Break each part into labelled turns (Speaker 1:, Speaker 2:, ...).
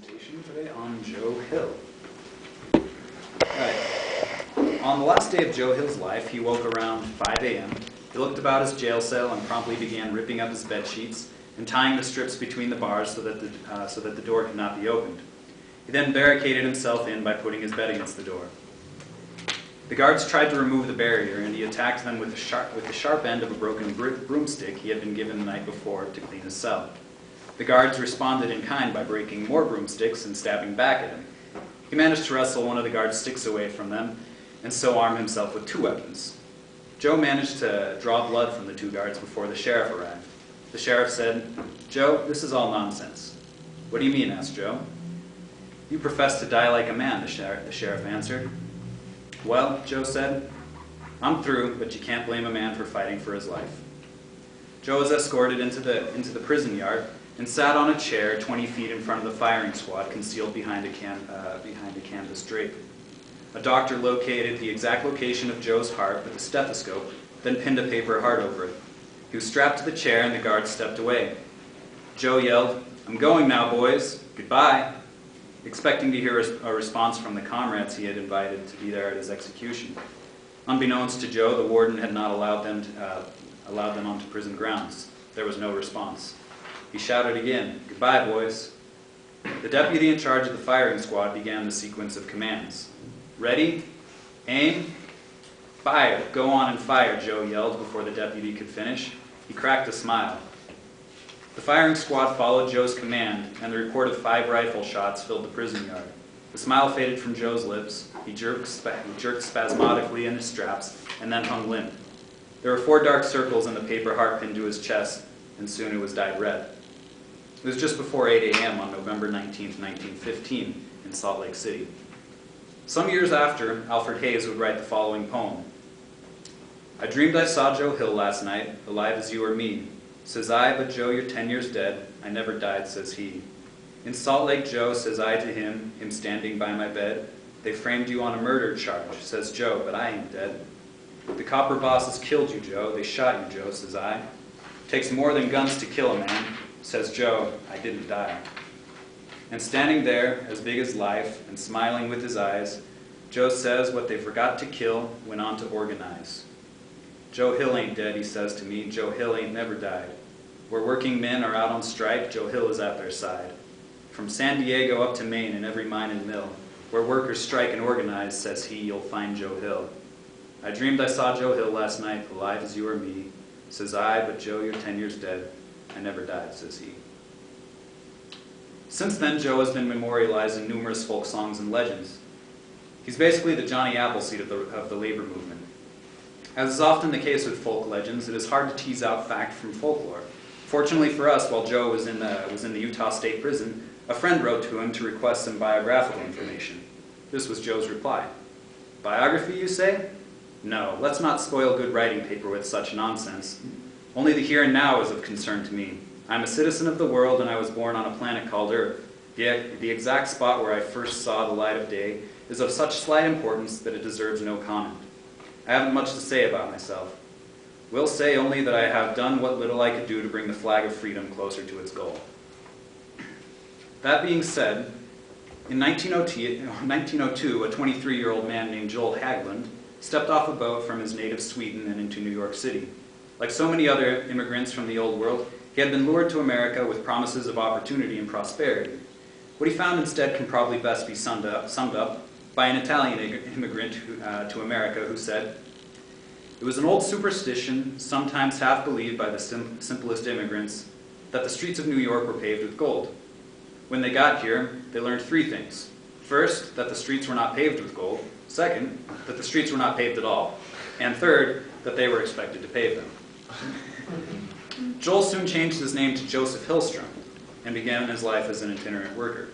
Speaker 1: presentation today on Joe Hill. Right. On the last day of Joe Hill's life, he woke around 5 a.m. He looked about his jail cell and promptly began ripping up his bed sheets and tying the strips between the bars so that the door could not be opened. He then barricaded himself in by putting his bed against the door. The guards tried to remove the barrier, and he attacked them with the sharp end of a broken broomstick he had been given the night before to clean his cell. The guards responded in kind by breaking more broomsticks and stabbing back at him. He managed to wrestle one of the guards' sticks away from them, and so arm himself with 2 weapons. Joe managed to draw blood from the 2 guards before the sheriff arrived. The sheriff said, "Joe, this is all nonsense." "What do you mean?" asked Joe. "You profess to die like a man," the sheriff answered. "Well," Joe said, "I'm through, but you can't blame a man for fighting for his life." Joe was escorted into the prison yard and sat on a chair 20 feet in front of the firing squad, concealed behind a canvas drape. A doctor located the exact location of Joe's heart with a stethoscope, then pinned a paper heart over it. He was strapped to the chair and the guards stepped away. Joe yelled, "I'm going now, boys. Goodbye," expecting to hear a response from the comrades he had invited to be there at his execution. Unbeknownst to Joe, the warden had not allowed them onto prison grounds. There was no response. He shouted again, "Goodbye, boys." The deputy in charge of the firing squad began the sequence of commands. "Ready, aim, fire." "Go on and fire," Joe yelled before the deputy could finish. He cracked a smile. The firing squad followed Joe's command, and the report of 5 rifle shots filled the prison yard. The smile faded from Joe's lips. He jerked spasmodically in his straps, and then hung limp. There were 4 dark circles in the paper heart pinned to his chest, and soon it was dyed red. It was just before 8 a.m. on November 19, 1915, in Salt Lake City. Some years after, Alfred Hayes would write the following poem. "I dreamed I saw Joe Hill last night, alive as you or me. Says I, but Joe, you're 10 years dead. I never died, says he. In Salt Lake, Joe, says I to him standing by my bed. They framed you on a murder charge, says Joe, but I ain't dead. The copper bosses killed you, Joe. They shot you, Joe, says I. Takes more than guns to kill a man, says Joe. I didn't die." And standing there, as big as life, and smiling with his eyes, Joe says what they forgot to kill went on to organize. "Joe Hill ain't dead," he says to me. "Joe Hill ain't never died. Where working men are out on strike, Joe Hill is at their side. From San Diego up to Maine in every mine and mill, where workers strike and organize, says he, you'll find Joe Hill. I dreamed I saw Joe Hill last night, alive as you or me. Says I, but Joe, you're 10 years dead. I never died, says he." Since then, Joe has been memorialized in numerous folk songs and legends. He's basically the Johnny Appleseed of the labor movement. As is often the case with folk legends, it is hard to tease out fact from folklore. Fortunately for us, while Joe was in the Utah State Prison, a friend wrote to him to request some biographical information. This was Joe's reply. "Biography, you say? No, let's not spoil good writing paper with such nonsense. Only the here and now is of concern to me. I'm a citizen of the world, and I was born on a planet called Earth. The exact spot where I first saw the light of day is of such slight importance that it deserves no comment. I haven't much to say about myself. Will say only that I have done what little I could do to bring the flag of freedom closer to its goal." That being said, in 1902, a 23-year-old man named Joel Haglund stepped off a boat from his native Sweden and into New York City. Like so many other immigrants from the old world, he had been lured to America with promises of opportunity and prosperity. What he found instead can probably best be summed up by an Italian immigrant to America who said, "It was an old superstition, sometimes half believed by the simplest immigrants, that the streets of New York were paved with gold. When they got here, they learned 3 things. First, that the streets were not paved with gold. Second, that the streets were not paved at all. And third, that they were expected to pave them." Joel soon changed his name to Joseph Hillstrom and began his life as an itinerant worker.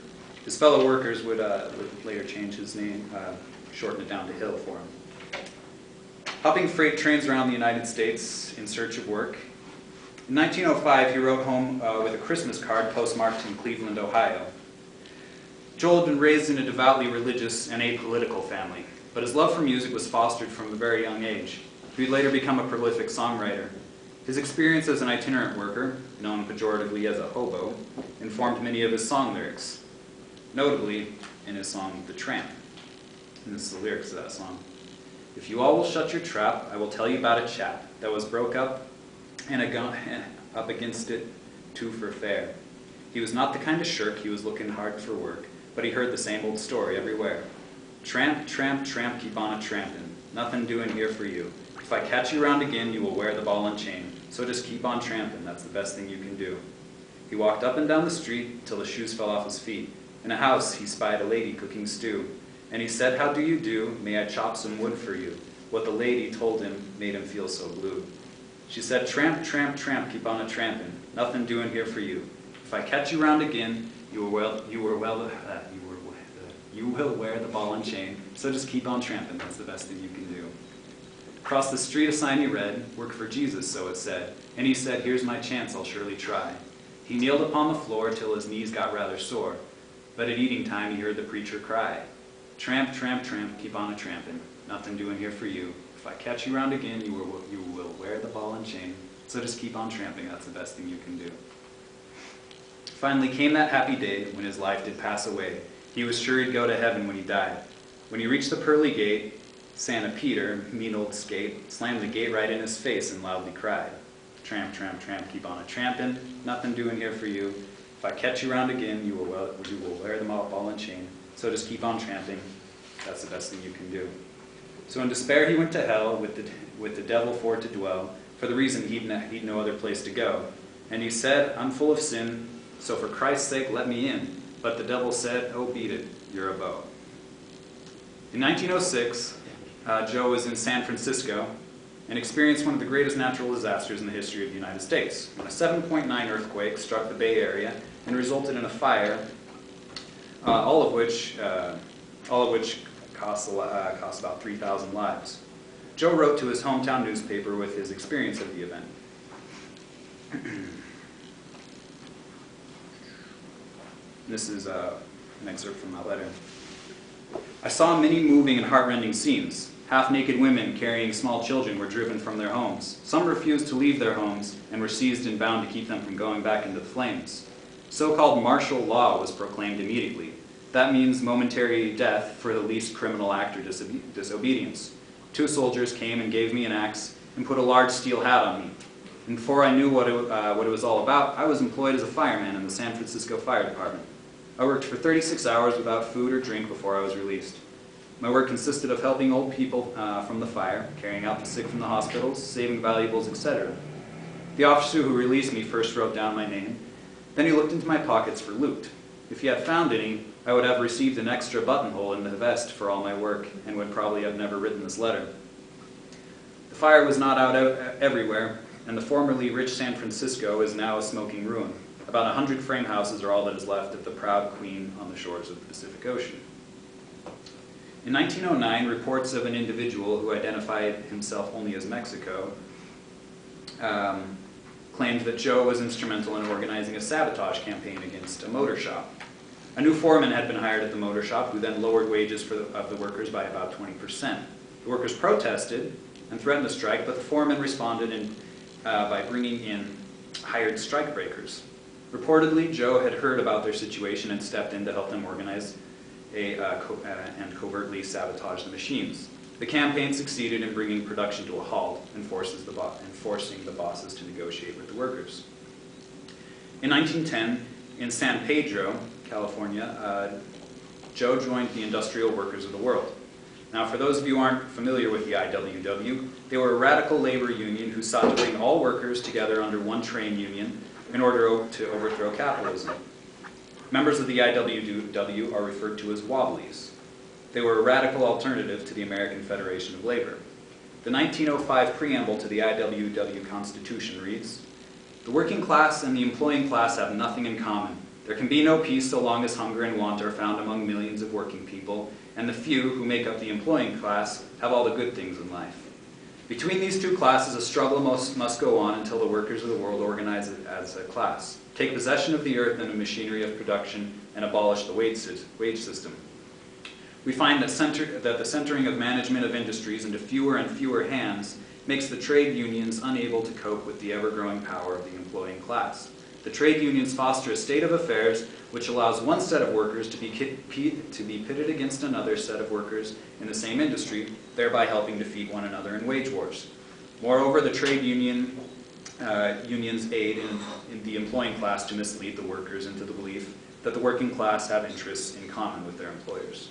Speaker 1: His fellow workers would later change his name, shorten it down to Hill for him. Hopping freight trains around the United States in search of work. In 1905, he wrote home with a Christmas card postmarked in Cleveland, Ohio. Joel had been raised in a devoutly religious and apolitical family, but his love for music was fostered from a very young age. He would later become a prolific songwriter. His experience as an itinerant worker, known pejoratively as a hobo, informed many of his song lyrics. notably in his song, The Tramp. And this is the lyrics of that song. If you all will shut your trap, I will tell you about a chap that was broke up and a gun up against it too for fair. He was not the kind of shirk, he was looking hard for work, but he heard the same old story everywhere. Tramp, tramp, tramp, keep on a trampin', nothing doing here for you. If I catch you round again, you will wear the ball and chain, so just keep on trampin', that's the best thing you can do. He walked up and down the street till the shoes fell off his feet. In a house he spied a lady cooking stew, and he said, how do you do? May I chop some wood for you? What the lady told him made him feel so blue. She said, tramp, tramp, tramp, keep on a trampin', nothing doing here for you. If I catch you round again, you will wear the ball and chain, so just keep on trampin', that's the best thing you can do. Across the street a sign he read, work for Jesus, so it said, and he said, here's my chance, I'll surely try. He kneeled upon the floor till his knees got rather sore, but at eating time he heard the preacher cry, tramp, tramp, tramp, keep on a trampin', nothing doing here for you. If I catch you round again, you will wear the ball and chain, so just keep on tramping, that's the best thing you can do. Finally came that happy day when his life did pass away. He was sure he'd go to heaven when he died. When he reached the pearly gate, Santa Peter, mean old skate, slammed the gate right in his face and loudly cried, tramp, tramp, tramp, keep on a trampin', nothing doing here for you. If I catch you round again, you will wear the ball and chain, so just keep on tramping, that's the best thing you can do. So in despair he went to hell with the devil for to dwell, for the reason he'd no other place to go. And he said, I'm full of sin, so for Christ's sake let me in. But the devil said, oh beat it, you're a beau. In 1906, Joe was in San Francisco and experienced one of the greatest natural disasters in the history of the United States, when a 7.9 earthquake struck the Bay Area and resulted in a fire, all of which cost about 3,000 lives. Joe wrote to his hometown newspaper with his experience of the event. This is an excerpt from that letter. I saw many moving and heart-rending scenes. Half-naked women carrying small children were driven from their homes. Some refused to leave their homes and were seized and bound to keep them from going back into the flames. So-called martial law was proclaimed immediately. That means momentary death for the least criminal act or disobedience. 2 soldiers came and gave me an axe and put a large steel hat on me. And before I knew what it was all about, I was employed as a fireman in the San Francisco Fire Department. I worked for 36 hours without food or drink before I was released. My work consisted of helping old people from the fire, carrying out the sick from the hospitals, saving valuables, etc. The officer who released me first wrote down my name. Then he looked into my pockets for loot. If he had found any, I would have received an extra buttonhole in the vest for all my work and would probably have never written this letter. The fire was not out everywhere, and the formerly rich San Francisco is now a smoking ruin. About 100 frame houses are all that is left of the proud queen on the shores of the Pacific Ocean. In 1909, reports of an individual who identified himself only as Mexico claimed that Joe was instrumental in organizing a sabotage campaign against a motor shop. A new foreman had been hired at the motor shop, who then lowered wages of the workers by about 20%. The workers protested and threatened to strike, but the foreman responded by bringing in hired strikebreakers. Reportedly, Joe had heard about their situation and stepped in to help them organize and covertly sabotage the machines. The campaign succeeded in bringing production to a halt and forcing the bosses to negotiate with the workers. In 1910, in San Pedro, California, Joe joined the Industrial Workers of the World. Now, for those of you who aren't familiar with the IWW, they were a radical labor union who sought to bring all workers together under one trade union in order to overthrow capitalism. Members of the IWW are referred to as Wobblies. They were a radical alternative to the American Federation of Labor. The 1905 preamble to the IWW Constitution reads, "The working class and the employing class have nothing in common. There can be no peace so long as hunger and want are found among millions of working people, and the few who make up the employing class have all the good things in life. Between these two classes, a struggle must go on until the workers of the world organize as a class, take possession of the earth and the machinery of production, and abolish the wage system. We find that the centering of management of industries into fewer and fewer hands makes the trade unions unable to cope with the ever-growing power of the employing class. The trade unions foster a state of affairs which allows one set of workers to be pitted against another set of workers in the same industry, thereby helping defeat one another in wage wars. Moreover, the trade unions aid in the employing class to mislead the workers into the belief that the working class have interests in common with their employers.